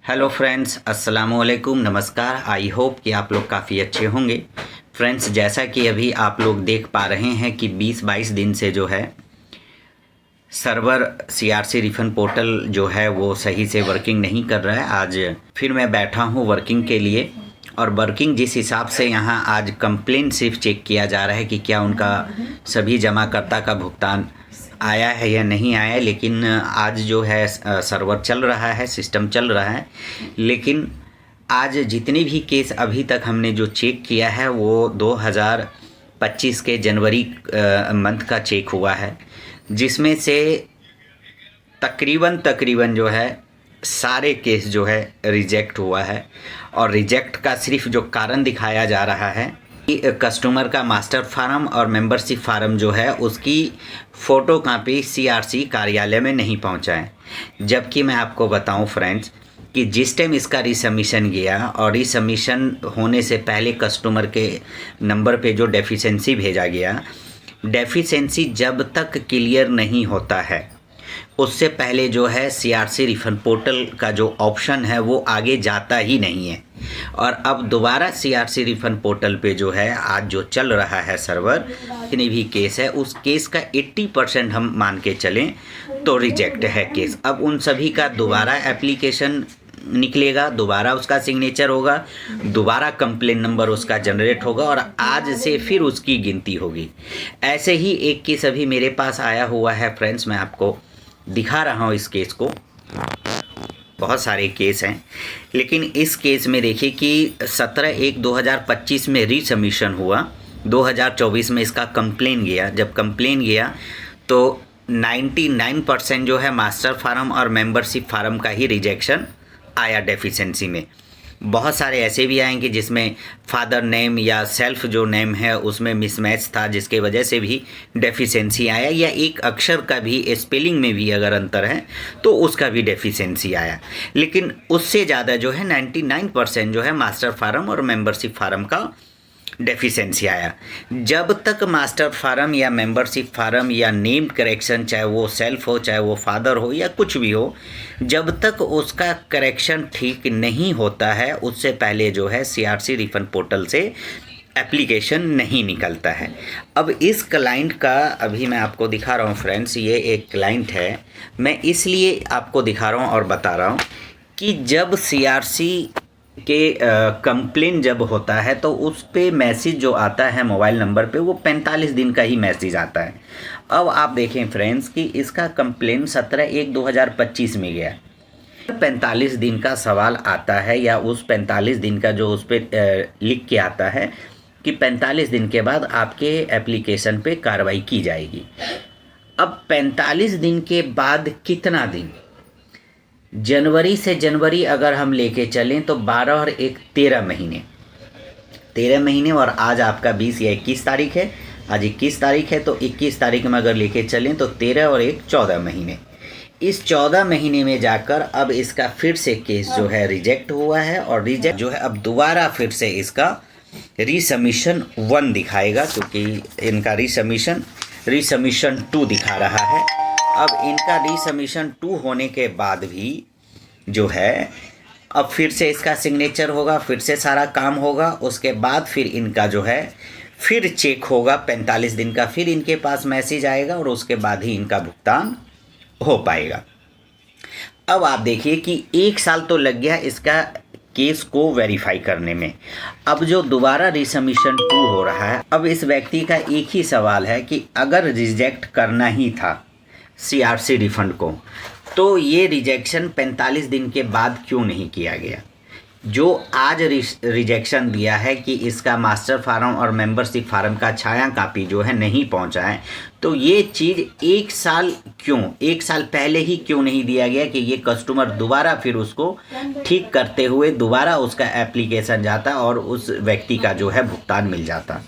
Hello friends, अस्सलाम वालेकुम, नमस्कार। आई होप कि आप लोग काफ़ी अच्छे होंगे। फ्रेंड्स, जैसा कि अभी आप लोग देख पा रहे हैं कि 20-22 दिन से जो है सर्वर सीआरसी रिफंड पोर्टल जो है वो सही से वर्किंग नहीं कर रहा है। आज फिर मैं बैठा हूँ वर्किंग के लिए, और वर्किंग जिस हिसाब से यहाँ आज कंप्लेन सिर्फ चेक किया जा रहा है कि क्या उनका सभी जमाकर्ता का भुगतान आया है या नहीं आया है। लेकिन आज जो है सर्वर चल रहा है, सिस्टम चल रहा है। लेकिन आज जितने भी केस अभी तक हमने जो चेक किया है वो 2025 के जनवरी मंथ का चेक हुआ है, जिसमें से तकरीबन जो है सारे केस जो है रिजेक्ट हुआ है। और रिजेक्ट का सिर्फ जो कारण दिखाया जा रहा है कि कस्टमर का मास्टर फार्म और मेंबरशिप फार्म जो है उसकी फ़ोटो कापी सीआरसी कार्यालय में नहीं पहुंचा है। जबकि मैं आपको बताऊं फ्रेंड्स कि जिस टाइम इसका रिसबमिशन गया और रिसबमिशन होने से पहले कस्टमर के नंबर पे जो डेफिशिएंसी भेजा गया, डेफिशिएंसी जब तक क्लियर नहीं होता है उससे पहले जो है सीआरसी रिफंड पोर्टल का जो ऑप्शन है वो आगे जाता ही नहीं है। और अब दोबारा सीआरसी रिफंड पोर्टल पे जो है आज जो चल रहा है सर्वर, जितने भी केस है उस केस का 80% हम मान के चलें तो रिजेक्ट है केस। अब उन सभी का दोबारा एप्लीकेशन निकलेगा, दोबारा उसका सिग्नेचर होगा, दोबारा कंप्लेन नंबर उसका जनरेट होगा और आज से फिर उसकी गिनती होगी। ऐसे ही एक केस अभी मेरे पास आया हुआ है फ्रेंड्स, मैं आपको दिखा रहा हूँ इस केस को। बहुत सारे केस हैं, लेकिन इस केस में देखिए कि 17/1/2025 में रीसबमिशन हुआ, 2024 में इसका कंप्लेन गया। जब कंप्लेन गया तो 99% जो है मास्टर फार्म और मेंबरशिप फार्म का ही रिजेक्शन आया डेफिशिएंसी में। बहुत सारे ऐसे भी आएंगे जिसमें फादर नेम या सेल्फ जो नेम है उसमें मिसमैच था, जिसके वजह से भी डेफिशिएंसी आया, या एक अक्षर का भी स्पेलिंग में भी अगर अंतर है तो उसका भी डेफिशिएंसी आया। लेकिन उससे ज़्यादा जो है 99% जो है मास्टर फार्म और मेंबरशिप फार्म का डेफिशिएंसी आया। जब तक मास्टर फार्म या मेंबरशिप फार्म या नेम करेक्शन, चाहे वो सेल्फ हो चाहे वो फादर हो या कुछ भी हो, जब तक उसका करेक्शन ठीक नहीं होता है उससे पहले जो है सीआरसी रिफंड पोर्टल से एप्लीकेशन नहीं निकलता है। अब इस क्लाइंट का अभी मैं आपको दिखा रहा हूँ फ्रेंड्स, ये एक क्लाइंट है। मैं इसलिए आपको दिखा रहा हूँ और बता रहा हूँ कि जब सीआरसी के कंप्लेन जब होता है तो उस पे मैसेज जो आता है मोबाइल नंबर पे वो 45 दिन का ही मैसेज आता है। अब आप देखें फ्रेंड्स कि इसका कंप्लेन 17/1/2025 में गया। 45 दिन का सवाल आता है या उस 45 दिन का जो उस पर लिख के आता है कि 45 दिन के बाद आपके एप्लीकेशन पे कार्रवाई की जाएगी। अब 45 दिन के बाद कितना दिन, जनवरी से जनवरी अगर हम लेके चलें तो 12 और 1 13 महीने, 13 महीने। और आज आपका 20 या 21 तारीख है, आज 21 तारीख है, तो 21 तारीख में अगर लेके चलें तो 13 और 1 14 महीने। इस 14 महीने में जाकर अब इसका फिर से केस जो है रिजेक्ट हुआ है, और रिजेक्ट जो है अब दोबारा फिर से इसका रीसबमिशन 1 दिखाएगा, क्योंकि इनका रीसबमिशन 2 दिखा रहा है। अब इनका रीसबमिशन 2 होने के बाद भी जो है अब फिर से इसका सिग्नेचर होगा, फिर से सारा काम होगा, उसके बाद फिर इनका जो है फिर चेक होगा 45 दिन का, फिर इनके पास मैसेज आएगा और उसके बाद ही इनका भुगतान हो पाएगा। अब आप देखिए कि 1 साल तो लग गया इसका केस को वेरीफाई करने में। अब जो दोबारा रीसबमिशन 2 हो रहा है, अब इस व्यक्ति का एक ही सवाल है कि अगर रिजेक्ट करना ही था सीआरसी रिफंड को तो ये रिजेक्शन 45 दिन के बाद क्यों नहीं किया गया। जो आज रिजेक्शन दिया है कि इसका मास्टर फार्म और मेंबरशिप फार्म का छाया कापी जो है नहीं पहुंचा है, तो ये चीज़ 1 साल क्यों, 1 साल पहले ही क्यों नहीं दिया गया कि ये कस्टमर दोबारा फिर उसको ठीक करते हुए दोबारा उसका एप्लीकेशन जाता और उस व्यक्ति का जो है भुगतान मिल जाता।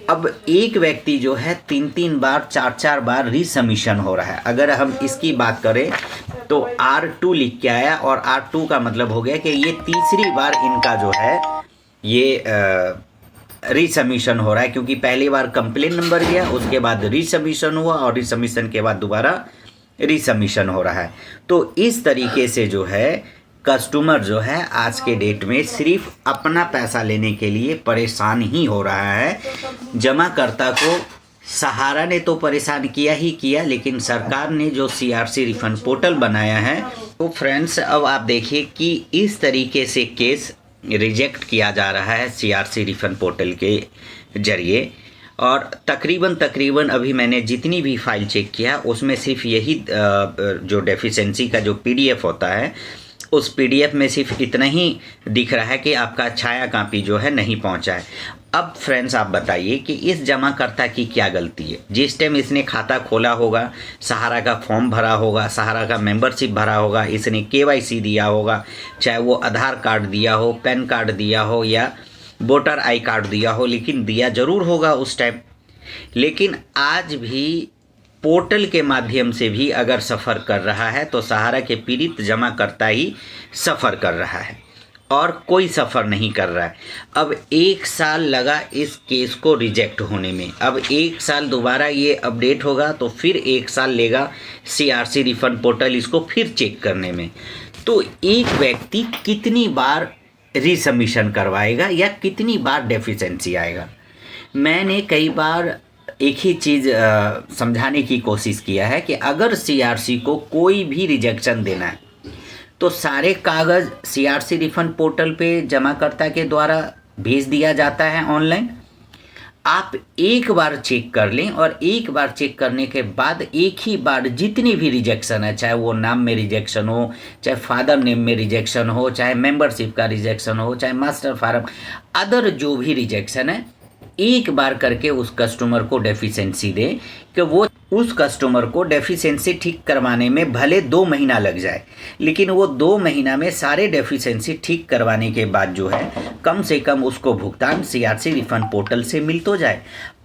अब एक व्यक्ति जो है 3-3 बार 4-4 बार रीसबमिशन हो रहा है। अगर हम इसकी बात करें तो R2 लिख के आया, और R2 का मतलब हो गया कि ये तीसरी बार इनका जो है ये रीसबमिशन हो रहा है, क्योंकि पहली बार कंप्लेन नंबर गया, उसके बाद रीसबमिशन हुआ और रीसबमिशन के बाद दोबारा रीसबमिशन हो रहा है। तो इस तरीके से जो है कस्टमर जो है आज के डेट में सिर्फ अपना पैसा लेने के लिए परेशान ही हो रहा है। जमाकर्ता को सहारा ने तो परेशान किया ही किया, लेकिन सरकार ने जो सीआरसी रिफंड पोर्टल बनाया है, तो फ्रेंड्स अब आप देखिए कि इस तरीके से केस रिजेक्ट किया जा रहा है सीआरसी रिफंड पोर्टल के जरिए। और तकरीबन अभी मैंने जितनी भी फाइल चेक किया उसमें सिर्फ यही जो डेफिशिएंसी का जो पीडीएफ होता है, उस पीडीएफ में सिर्फ इतना ही दिख रहा है कि आपका छाया कापी जो है नहीं पहुंचा है। अब फ्रेंड्स आप बताइए कि इस जमाकर्ता की क्या गलती है। जिस टाइम इसने खाता खोला होगा, सहारा का फॉर्म भरा होगा, सहारा का मेंबरशिप भरा होगा, इसने केवाईसी दिया होगा, चाहे वो आधार कार्ड दिया हो, पैन कार्ड दिया हो या वोटर आई कार्ड दिया हो, लेकिन दिया ज़रूर होगा उस टाइम। लेकिन आज भी पोर्टल के माध्यम से भी अगर सफ़र कर रहा है तो सहारा के पीड़ित जमाकर्ता ही सफ़र कर रहा है और कोई सफ़र नहीं कर रहा है। अब 1 साल लगा इस केस को रिजेक्ट होने में। अब 1 साल दोबारा ये अपडेट होगा तो फिर 1 साल लेगा सीआरसी रिफंड पोर्टल इसको फिर चेक करने में। तो एक व्यक्ति कितनी बार रीसबमिशन करवाएगा या कितनी बार डेफिशिएंसी आएगा। मैंने कई बार एक ही चीज़ समझाने की कोशिश किया है कि अगर सीआरसी को कोई भी रिजेक्शन देना है तो सारे कागज़ सीआरसी रिफंड पोर्टल पे जमाकर्ता के द्वारा भेज दिया जाता है ऑनलाइन। आप एक बार चेक कर लें और एक बार चेक करने के बाद एक ही बार जितनी भी रिजेक्शन है, चाहे वो नाम में रिजेक्शन हो, चाहे फादर नेम में रिजेक्शन हो, चाहे मेंबरशिप का रिजेक्शन हो, चाहे मास्टर फार्म, अदर जो भी रिजेक्शन है, एक बार करके उस कस्टमर को डेफिशिएंसी दे कि वो उस कस्टमर को डेफिशिएंसी ठीक करवाने में भले 2 महीना लग जाए, लेकिन वो 2 महीना में सारे डेफिशिएंसी ठीक करवाने के बाद जो है कम से कम उसको भुगतान सीआरसी रिफंड पोर्टल से मिल तो जाए।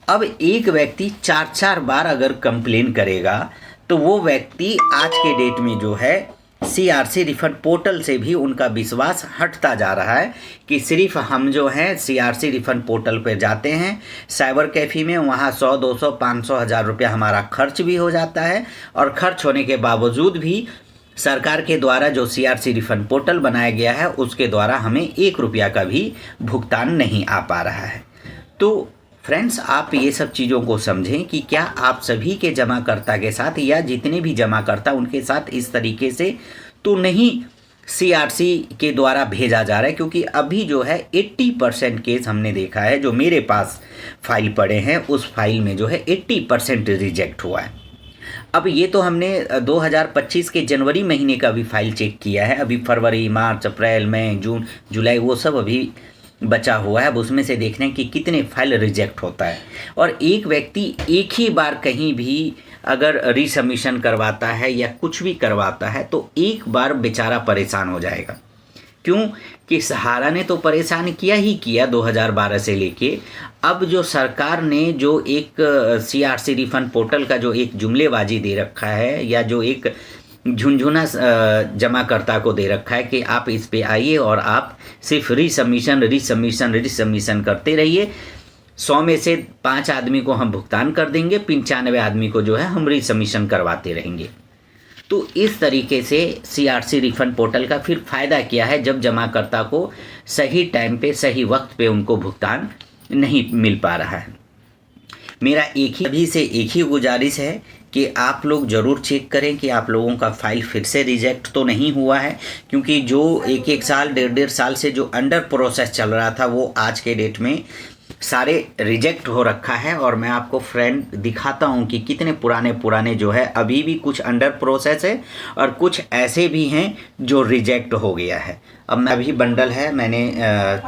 अब एक व्यक्ति 4-4 बार अगर कंप्लेन करेगा तो वो व्यक्ति आज के डेट में जो है सीआरसी रिफंड पोर्टल से भी उनका विश्वास हटता जा रहा है कि सिर्फ हम जो हैं सीआरसी रिफंड पोर्टल पर जाते हैं साइबर कैफ़े में, वहाँ 100, 200, 500, 1000 रुपया हमारा खर्च भी हो जाता है और खर्च होने के बावजूद भी सरकार के द्वारा जो सीआरसी रिफंड पोर्टल बनाया गया है उसके द्वारा हमें 1 रुपया का भी भुगतान नहीं आ पा रहा है। तो फ्रेंड्स आप ये सब चीज़ों को समझें कि क्या आप सभी के जमाकर्ता के साथ या जितने भी जमाकर्ता उनके साथ इस तरीके से तो नहीं सीआरसी के द्वारा भेजा जा रहा है, क्योंकि अभी जो है 80% केस हमने देखा है, जो मेरे पास फाइल पड़े हैं उस फाइल में जो है 80% रिजेक्ट हुआ है। अब ये तो हमने 2025 के जनवरी महीने का भी फाइल चेक किया है, अभी फरवरी, मार्च, अप्रैल, मई, जून, जुलाई वो सब अभी बचा हुआ है। अब उसमें से देखने कि कितने फाइल रिजेक्ट होता है। और एक व्यक्ति एक ही बार कहीं भी अगर रीसबमिशन करवाता है या कुछ भी करवाता है तो एक बार बेचारा परेशान हो जाएगा। क्यों कि सहारा ने तो परेशान किया ही किया 2012 से लेके अब जो सरकार ने जो एक सीआरसी रिफंड पोर्टल का जो एक जुमलेबाजी दे रखा है या जो एक झुनझुना जमाकर्ता को दे रखा है कि आप इस पे आइए और आप सिर्फ रीसबमिशन करते रहिए, 100 में से 5 आदमी को हम भुगतान कर देंगे, 95 आदमी को जो है हम रीसबमिशन करवाते रहेंगे। तो इस तरीके से सीआरसी रिफंड पोर्टल का फिर फ़ायदा क्या है जब जमाकर्ता को सही टाइम पे सही वक्त पे उनको भुगतान नहीं मिल पा रहा है। मेरा अभी से एक ही गुजारिश है कि आप लोग ज़रूर चेक करें कि आप लोगों का फाइल फिर से रिजेक्ट तो नहीं हुआ है, क्योंकि जो 1-1 साल 1.5 साल से जो अंडर प्रोसेस चल रहा था वो आज के डेट में सारे रिजेक्ट हो रखा है। और मैं आपको फ्रेंड दिखाता हूँ कि कितने पुराने जो है अभी भी कुछ अंडर प्रोसेस है और कुछ ऐसे भी हैं जो रिजेक्ट हो गया है। अब मैं अभी बंडल है मैंने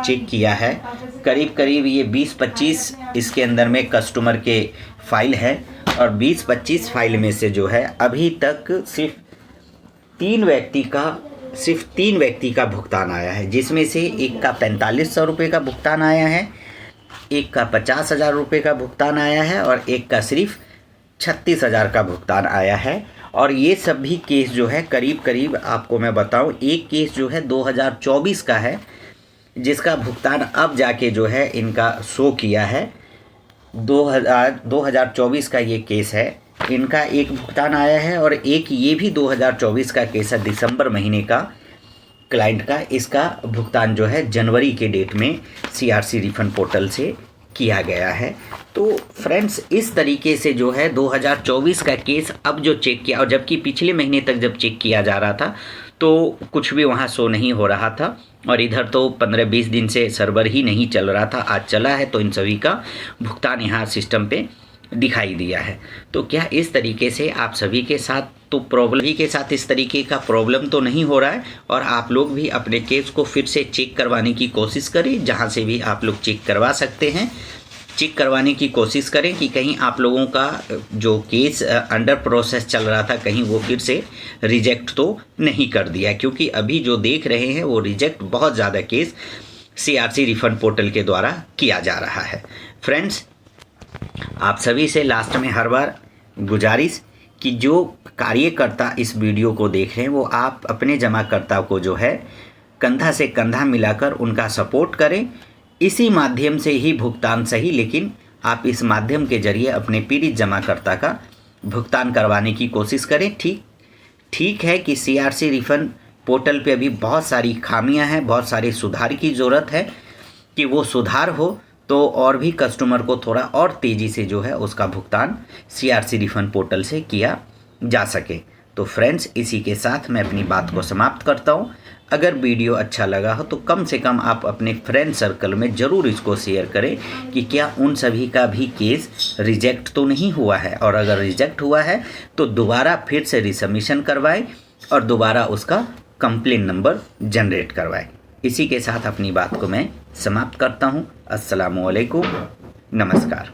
चेक किया है, करीब ये 20-25 इसके अंदर में कस्टमर के फाइल है और 20-25 फाइल में से जो है अभी तक सिर्फ 3 व्यक्ति का भुगतान आया है, जिसमें से एक का 4500 रुपये का भुगतान आया है, एक का 50,000 रुपये का भुगतान आया है और एक का सिर्फ 36,000 का भुगतान आया है। और ये सब भी केस जो है करीब आपको मैं बताऊं, एक केस जो है 2024 का है जिसका भुगतान अब जाके जो है इनका शो किया है। 2024 का ये केस है, इनका एक भुगतान आया है और एक ये भी 2024 का केस है दिसंबर महीने का, क्लाइंट का इसका भुगतान जो है जनवरी के डेट में सीआरसी रिफंड पोर्टल से किया गया है। तो फ्रेंड्स, इस तरीके से जो है 2024 का केस अब जो चेक किया, और जबकि पिछले महीने तक जब चेक किया जा रहा था तो कुछ भी वहाँ शो नहीं हो रहा था, और इधर तो 15-20 दिन से सर्वर ही नहीं चल रहा था। आज चला है तो इन सभी का भुगतान यहाँ सिस्टम पे दिखाई दिया है। तो क्या इस तरीके से आप सभी के साथ तो प्रॉब्लम ही के साथ इस तरीके का प्रॉब्लम तो नहीं हो रहा है, और आप लोग भी अपने केस को फिर से चेक करवाने की कोशिश करें। जहाँ से भी आप लोग चेक करवा सकते हैं, चेक करवाने की कोशिश करें कि कहीं आप लोगों का जो केस अंडर प्रोसेस चल रहा था कहीं वो फिर से रिजेक्ट तो नहीं कर दिया, क्योंकि अभी जो देख रहे हैं वो रिजेक्ट बहुत ज़्यादा केस सीआरसी रिफंड पोर्टल के द्वारा किया जा रहा है। फ्रेंड्स, आप सभी से लास्ट में हर बार गुजारिश कि जो कार्यकर्ता इस वीडियो को देख रहे हैं वो आप अपने जमाकर्ता को जो है कंधा से कंधा मिलाकर उनका सपोर्ट करें। इसी माध्यम से ही भुगतान सही, लेकिन आप इस माध्यम के जरिए अपने पीड़ित जमाकर्ता का भुगतान करवाने की कोशिश करें। ठीक है कि सीआरसी रिफंड पोर्टल पे अभी बहुत सारी खामियां हैं, बहुत सारे सुधार की ज़रूरत है कि वो सुधार हो तो और भी कस्टमर को थोड़ा और तेज़ी से जो है उसका भुगतान सीआरसी रिफंड पोर्टल से किया जा सके। तो फ्रेंड्स, इसी के साथ मैं अपनी बात को समाप्त करता हूँ। अगर वीडियो अच्छा लगा हो तो कम से कम आप अपने फ्रेंड सर्कल में ज़रूर इसको शेयर करें कि क्या उन सभी का भी केस रिजेक्ट तो नहीं हुआ है, और अगर रिजेक्ट हुआ है तो दोबारा फिर से रिसबमिशन करवाएं और दोबारा उसका कंप्लेन नंबर जनरेट करवाएं। इसी के साथ अपनी बात को मैं समाप्त करता हूँ। अस्सलामुअलैकुम, नमस्कार।